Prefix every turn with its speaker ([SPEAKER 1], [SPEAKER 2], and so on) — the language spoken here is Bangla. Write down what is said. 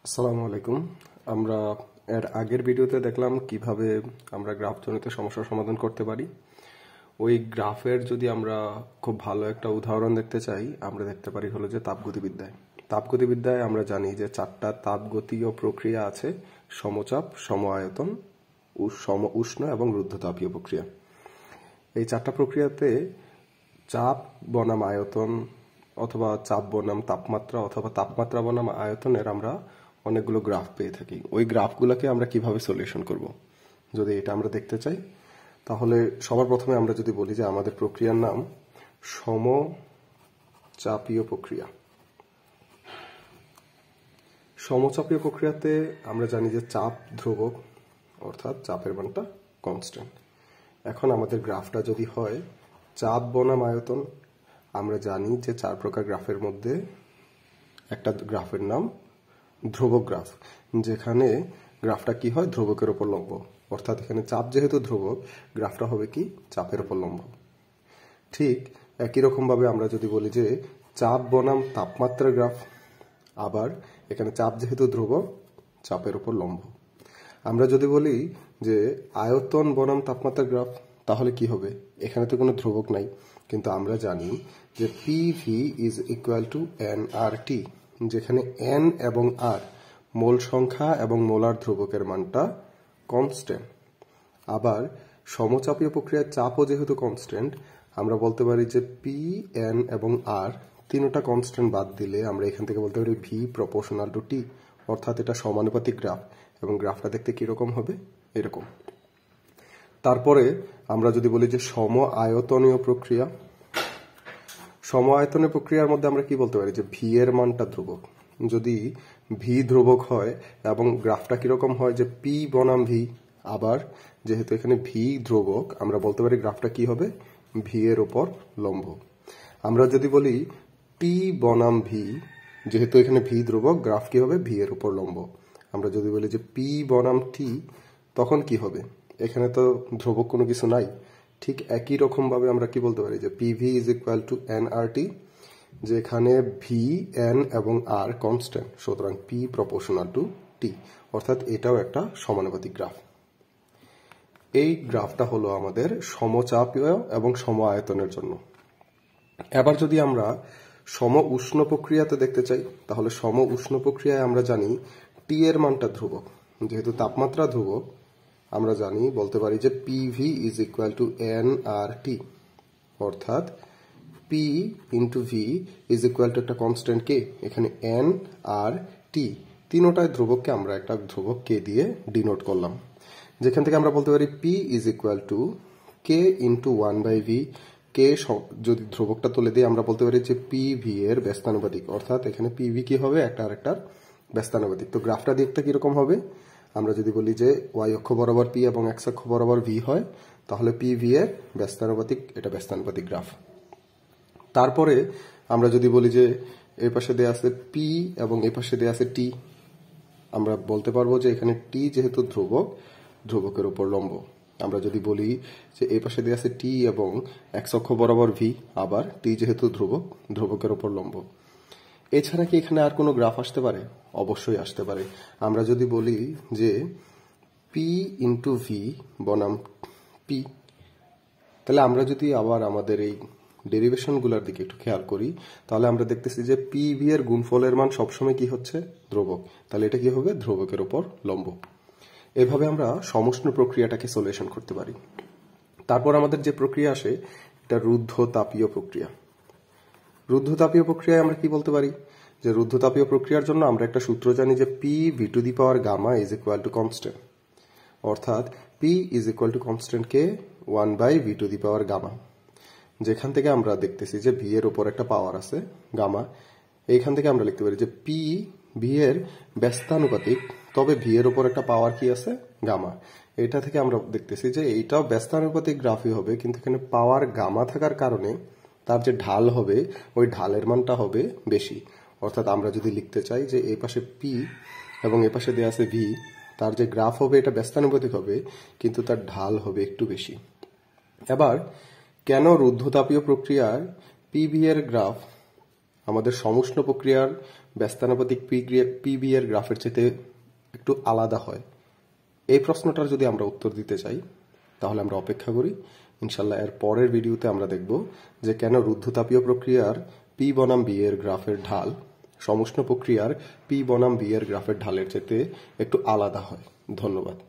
[SPEAKER 1] আসসালামু আলাইকুম। আমরা এর আগের ভিডিওতে দেখলাম কিভাবে আমরা গ্রাফজনিত সমস্যার সমাধান করতে পারি। ওই গ্রাফের যদি আমরা খুব ভালো একটা উদাহরণ দেখতে চাই, আমরা দেখতে পারি হলো যে তাপগতিবিদ্যায়। তাপগতিবিদ্যায় আমরা জানি যে 4টা তাপগতীয় প্রক্রিয়া আছে: সমচাপ, সম আয়তন, সম উষ্ণ এবং রুদ্ধতাপীয় প্রক্রিয়া। এই 4টা প্রক্রিয়াতে চাপ বনাম আয়তন অথবা চাপ বনাম তাপমাত্রা অথবা তাপমাত্রা বনাম আয়তনের আমরা অনেকগুলো গ্রাফ পেয়ে থাকি। ওই গ্রাফগুলোকে আমরা কিভাবে সলিউশন করব, যদি এটা আমরা দেখতে চাই, তাহলে সবার প্রথমে আমরা যদি বলি যে আমাদের প্রক্রিয়ার নাম সমচাপীয় প্রক্রিয়া। সমচাপীয় প্রক্রিয়াতে আমরা জানি যে চাপ ধ্রুবক, অর্থাৎ চাপের মানটা কনস্ট্যান্ট। এখন আমাদের গ্রাফটা যদি হয় চাপ বনাম আয়তন, আমরা জানি যে 4 প্রকার গ্রাফের মধ্যে একটা গ্রাফের নাম ধ্রুবক গ্রাফ, যেখানে গ্রাফটা কি হয়, ধ্রুবকের উপর লম্ব। অর্থাৎ এখানে চাপ যেহেতু ধ্রুবক, গ্রাফটা হবে কি, চাপের উপর লম্ব। ঠিক একই রকম ভাবে আমরা যদি বলি যে চাপ বনাম তাপমাত্রার গ্রাফ, আবার এখানে চাপ যেহেতু ধ্রুবক, চাপের উপর লম্ব। আমরা যদি বলি যে আয়তন বনাম তাপমাত্রার গ্রাফ, তাহলে কি হবে, এখানে তো কোনো ধ্রুবক নাই, কিন্তু আমরা জানি যে PV is equal two nRT, যেখানে n এবং r মোল সংখ্যা এবং মোলার ধ্রুবকের মানটা কনস্ট্যান্ট। আবার সমচাপীয় প্রক্রিয়ার চাপও যেহেতু কনস্ট্যান্ট, আমরা বলতে পারি যে পি, এন এবং আর তিনটা কনস্ট্যান্ট বাদ দিলে আমরা এখান থেকে বলতে পারি ভি প্রপোর্শনাল টু টি, অর্থাৎ এটা সমানুপাতিক গ্রাফ এবং গ্রাফটা দেখতে কিরকম হবে, এরকম। তারপরে আমরা যদি বলি যে সম আয়তনীয় প্রক্রিয়া, সম আয়তনীয় প্রক্রিয়ার মধ্যে আমরা কি বলতে পারি যে ভি এর মানটা ধ্রুবক। যদি ভি ধ্রুবক হয় এবং গ্রাফটা কিরকম হয় যে পি বনাম ভি, আবার যেহেতু এখানে ভি ধ্রুবক, আমরা বলতে পারি গ্রাফটা কি হবে, ভি এর উপর লম্ব। আমরা যদি বলি টি বনাম ভি, যেহেতু এখানে ভি ধ্রুবক, গ্রাফ কি হবে, ভি এর উপর লম্ব। আমরা যদি বলি যে পি বনাম টি, তখন কি হবে, এখানে তো ধ্রুবক কোনো কিছু নাই। ঠিক একই রকম ভাবে আমরা কি বলতে পারি যে PV is equal two nRT, যেখানে ভি, এন এবং আর কনস্ট্যান্ট, সুতরাং পি প্রপোর্শনাল টু টি, অর্থাৎ এটাও একটা সমানুপাতিক গ্রাফ। এই গ্রাফটা হলো আমাদের সমচাপীয় এবং সম আয়তনের জন্য। এবার যদি আমরা সম উষ্ণ প্রক্রিয়াতে দেখতে চাই, তাহলে সম উষ্ণ প্রক্রিয়ায় আমরা জানি টি এর মানটা ধ্রুবক। যেহেতু তাপমাত্রা ধ্রুবক, আমরা জানি বলতে পারি যে PV is equal two nRT, অর্থাৎ P into V is equal two একটা কনস্ট্যান্ট কে, এখানে এন আর টি তিনোটায় ধ্রুবককে আমরা একটা ধ্রুবক কে দিয়ে ডিনোট করলাম, যেখান থেকে আমরা বলতে পারি P is equal two K into 1/v। কে যদি ধ্রুবকটা তুলে দিয়ে আমরা বলতে পারি যে পি ভি এর ব্যস্তানুপাতিক, অর্থাৎ এখানে পিভি কি হবে, একটা আরেকটার ব্যস্তানুপাতিক। তো গ্রাফটা দেখতে কিরকম হবে, আমরা যদি বলি যে ওয়াই অক্ষ বরাবর পি এবং এক্স অক্ষ বরাবর ভি হয়, তাহলে পি ভি এর ব্যস্তানুপাতিক, এটা ব্যস্তানুপাতিক গ্রাফ। তারপরে আমরা যদি বলি যে এই পাশে দেয়া আছে পি এবং এই পাশে দেয়া আছে টি, আমরা বলতে পারবো যে এখানে টি যেহেতু ধ্রুবক, ধ্রুবকের উপর লম্ব। আমরা যদি বলি যে এই পাশে দেয়া আছে টি এবং এক্স অক্ষ বরাবর ভি, আবার টি যেহেতু ধ্রুবক, ধ্রুবকের উপর লম্ব। এছাড়া কি এখানে আর কোনো গ্রাফ আসতে পারে? অবশ্যই আসতে পারে। আমরা যদি বলি যে পি ইন্টু ভি বনাম পি, তাহলে আমরা যদি আবার আমাদের এই ডেরিভেশনগুলোর দিকে একটু খেয়াল করি, তাহলে আমরা দেখতেছি যে পি ভি এর গুণফলের মান সবসময় কি হচ্ছে, ধ্রুবক। তাহলে এটা কি হবে, ধ্রুবকের উপর লম্ব। এভাবে আমরা সমুষ্ণ প্রক্রিয়াটাকে সলিউশন করতে পারি। তারপর আমাদের যে প্রক্রিয়া আসে, এটা রুদ্ধতাপীয় প্রক্রিয়া। রুদ্ধতাপীয় প্রক্রিয়ায় আমরা কি বলতে পারি যে রুদ্ধতাপীয় প্রক্রিয়ার জন্য আমরা একটা সূত্র জানি যে P V to the power gamma is equal to constant, অর্থাৎ P is equal to constant কে 1/v to the power gamma. যেখান থেকে আমরা দেখতেছি যে ভি এর উপর একটা পাওয়ার আছে গামা, এইখান থেকে আমরা লিখতে পারি যে পি ভি এর ব্যস্তানুপাতিক, তবে ভি এর উপর একটা পাওয়ার কি আছে, গামা। এটা থেকে আমরা দেখতেছি যে এইটাও ব্যস্তানুপাতিক গ্রাফই হবে, কিন্তু এখানে পাওয়ার গামা থাকার কারণে তার যে ঢাল হবে, ওই ঢালের মানটা হবে বেশি। অর্থাৎ আমরা যদি লিখতে চাই যে এই পাশে পি এবং এ পাশে দেয়া আছে ভি, তার যে গ্রাফ হবে এটা ব্যস্তানুপাতিক হবে, কিন্তু তার ঢাল হবে একটু বেশি। এবার কেন রুদ্ধতাপীয় প্রক্রিয়ায় পিভি এর গ্রাফ আমাদের সমুষ্ণ প্রক্রিয়ার ব্যস্তানুপাতিক পিবি এর গ্রাফের চেয়ে একটু আলাদা হয়? এই প্রশ্নটার যদি আমরা উত্তর দিতে চাই তাহলে আমরা অপেক্ষা করি। ইনশাল্লাহ এর পরের ভিডিওতে আমরা দেখব যে কেন রুদ্ধতাপীয় প্রক্রিয়ার পি বনাম বি এর গ্রাফের ঢাল সমুষ্ণ প্রক্রিয়ার পি বনাম বি এর গ্রাফের ঢালের চেয়ে একটু আলাদা হয়। ধন্যবাদ।